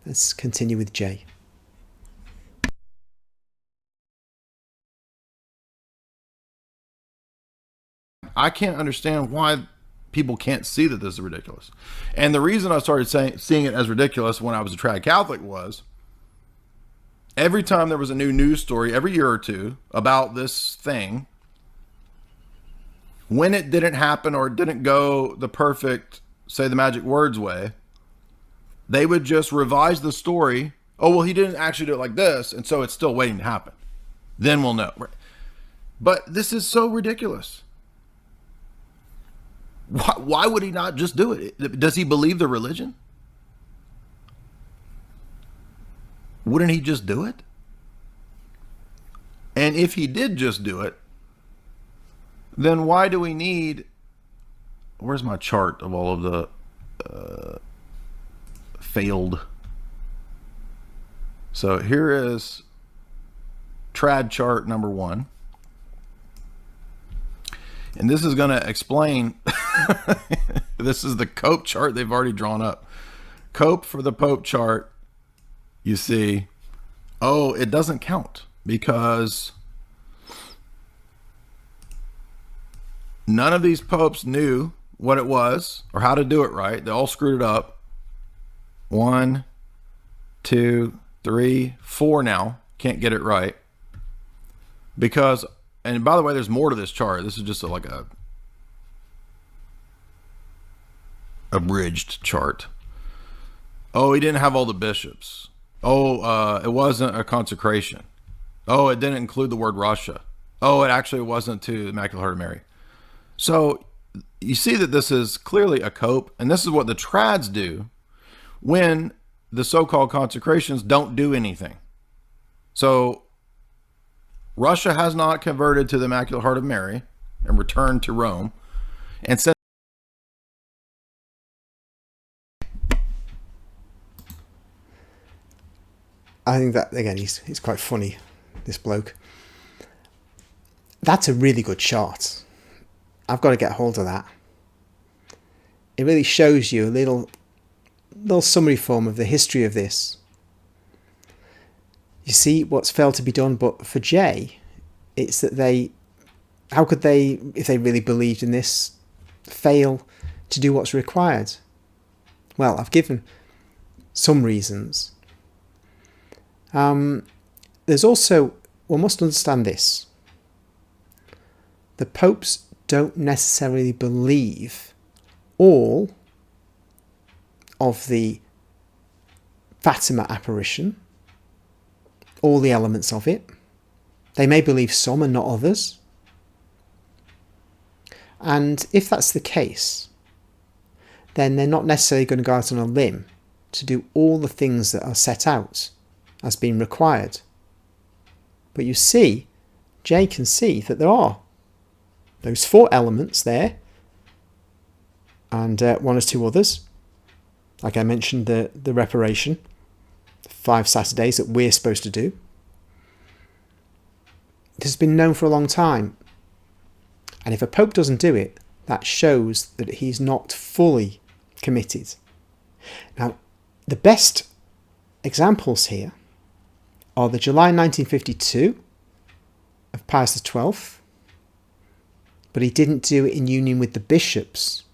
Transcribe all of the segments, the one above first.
Let's continue with Jay. I can't understand why people can't see that this is ridiculous. And the reason I started seeing it as ridiculous when I was a trad Catholic was every time there was a new news story every year or two about this thing, when it didn't happen or it didn't go the perfect, say the magic words way, they would just revise the story. Oh, well, he didn't actually do it like this, and so it's still waiting to happen. Then we'll know. But this is so ridiculous. Why would he not just do it? Does he believe the religion? Wouldn't he just do it? And if he did just do it, then why do we need... Where's my chart of all of the failed... So here is trad chart number 1. And this is going to explain... This is the Cope chart they've already drawn up. Cope for the Pope chart, you see, oh, it doesn't count because none of these popes knew what it was or how to do it right. They all screwed it up. 1, 2, 3, 4 now. Can't get it right. Because, and by the way, there's more to this chart. This is just like a abridged chart. Oh, he didn't have all the bishops. Oh, it wasn't a consecration. Oh, it didn't include the word Russia. Oh, it actually wasn't to the Immaculate Heart of Mary. So you see that this is clearly a cope, and this is what the trads do when the so-called consecrations don't do anything. So Russia has not converted to the Immaculate Heart of Mary and returned to Rome, and said, I think that, again, he's quite funny, this bloke. That's a really good chart. I've got to get hold of that. It really shows you a little summary form of the history of this. You see what's failed to be done, but for Jay, it's that how could they, if they really believed in this, fail to do what's required? Well, I've given some reasons. There's also, one must understand this. The popes don't necessarily believe all of the Fatima apparition, all the elements of it. They may believe some and not others. And if that's the case, then they're not necessarily going to go out on a limb to do all the things that are set out as being required. But you see, Jay can see that there are those 4 elements there, and 1 or 2 others. Like I mentioned, the reparation, 5 Saturdays that we're supposed to do. This has been known for a long time. And if a pope doesn't do it, that shows that he's not fully committed. Now, the best examples here are the July 1952 of Pius XII, but he didn't do it in union with the bishops.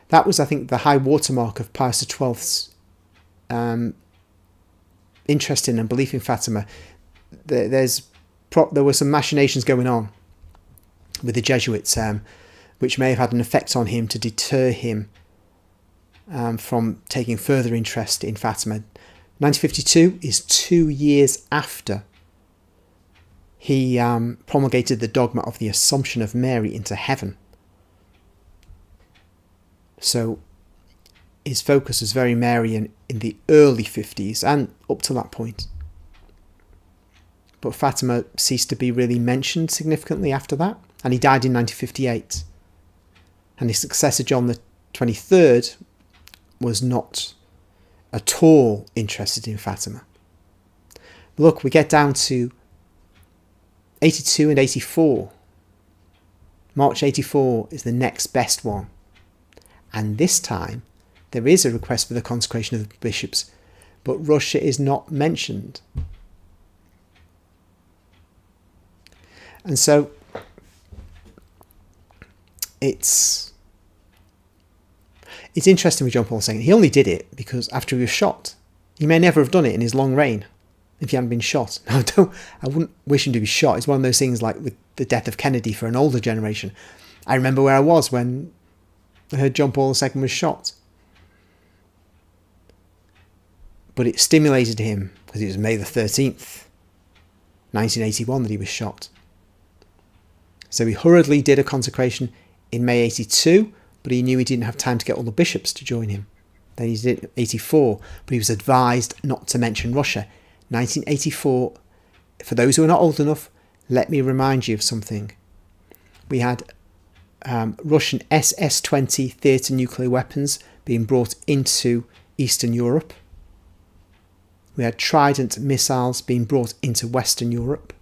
That was, I think, the high watermark of Pius XII's interest in and belief in Fatima. There were some machinations going on with the Jesuits, which may have had an effect on him to deter him from taking further interest in Fatima. 1952 is 2 years after he promulgated the dogma of the Assumption of Mary into heaven. So his focus was very Marian in the early 50s and up to that point. But Fatima ceased to be really mentioned significantly after that, and he died in 1958. And his successor, John the 23rd, was not at all interested in Fatima. Look, we get down to 82 and 84. March 84 is the next best one. And this time, There is a request for the consecration of the bishops, but Russia is not mentioned. And so it's interesting with John Paul II. He only did it because after he was shot. He may never have done it in his long reign if he hadn't been shot. Now, I wouldn't wish him to be shot. It's one of those things like with the death of Kennedy for an older generation. I remember where I was when I heard John Paul II was shot. But it stimulated him because it was May the 13th, 1981 that he was shot. So he hurriedly did a consecration in May 82, but he knew he didn't have time to get all the bishops to join him. Then he did it in 84, but he was advised not to mention Russia. 1984, for those who are not old enough, let me remind you of something. We had Russian SS-20 theatre nuclear weapons being brought into Eastern Europe. We had Trident missiles being brought into Western Europe.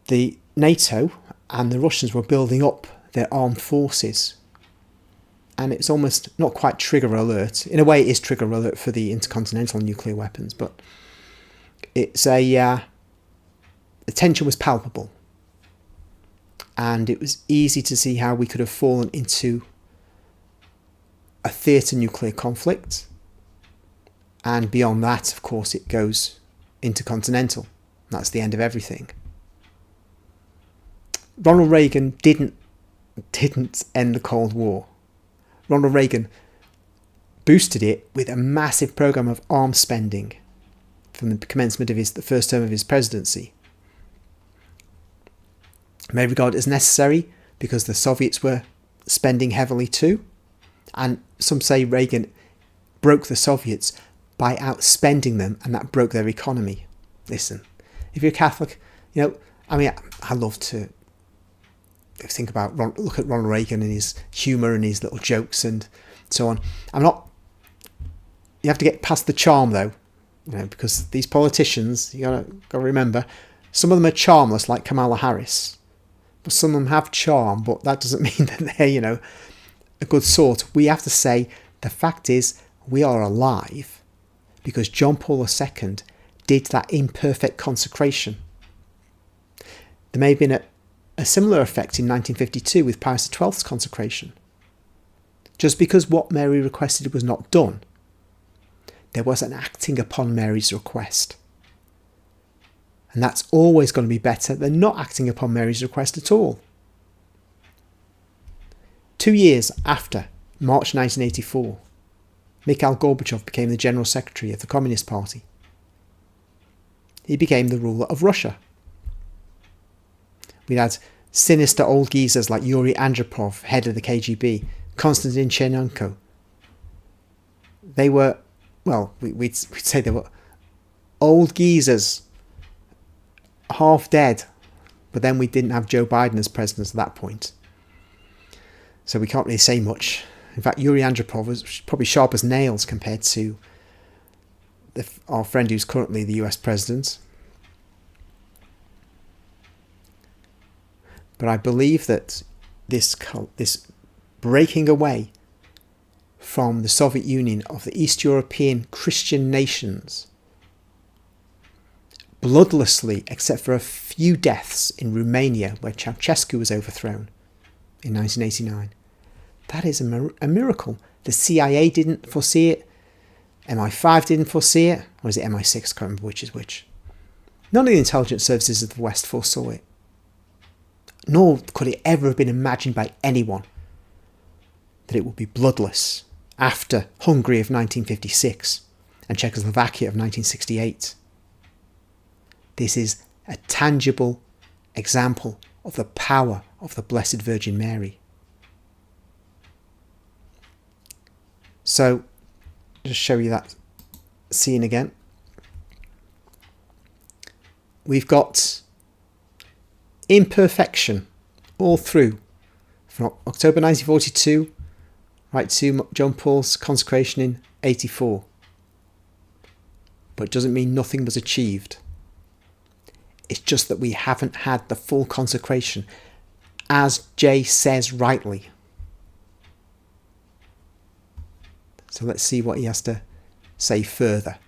The NATO and the Russians were building up their armed forces. And it's almost not quite trigger alert. In a way, it is trigger alert for the intercontinental nuclear weapons, but it's the tension was palpable. And it was easy to see how we could have fallen into a theatre nuclear conflict. And beyond that, of course, it goes intercontinental. That's the end of everything. Ronald Reagan didn't end the Cold War. Ronald Reagan boosted it with a massive program of arms spending from the commencement of the first term of his presidency. It may be regarded as necessary because the Soviets were spending heavily too. And some say Reagan broke the Soviets by outspending them, and that broke their economy. Listen, if you're a Catholic, I love to think about look at Ronald Reagan and his humour and his little jokes and so on. You have to get past the charm though, because these politicians, you gotta remember, some of them are charmless like Kamala Harris, but some of them have charm, but that doesn't mean that they're, a good sort. We have to say the fact is we are alive because John Paul II did that imperfect consecration. There may have been a similar effect in 1952 with Pius XII's consecration. Just because what Mary requested was not done, there was an acting upon Mary's request. And that's always going to be better than not acting upon Mary's request at all. 2 years after March 1984, Mikhail Gorbachev became the General Secretary of the Communist Party. He became the ruler of Russia. We had sinister old geezers like Yuri Andropov, head of the KGB, Konstantin Chernenko. They were, we'd say they were old geezers, half dead, but then we didn't have Joe Biden as president at that point. So we can't really say much. In fact, Yuri Andropov was probably sharp as nails compared to our friend who's currently the US president. But I believe that this breaking away from the Soviet Union of the East European Christian nations, bloodlessly, except for a few deaths in Romania where Ceausescu was overthrown in 1989, that is a miracle. The CIA didn't foresee it. MI5 didn't foresee it. Or is it MI6? I can't remember which is which. None of the intelligence services of the West foresaw it. Nor could it ever have been imagined by anyone that it would be bloodless after Hungary of 1956 and Czechoslovakia of 1968. This is a tangible example of the power of the Blessed Virgin Mary. So, just show you that scene again. We've got imperfection all through, from October 1942 right to John Paul's consecration in 84. But it doesn't mean nothing was achieved. It's just that we haven't had the full consecration, as Jay says rightly. So let's see what he has to say further.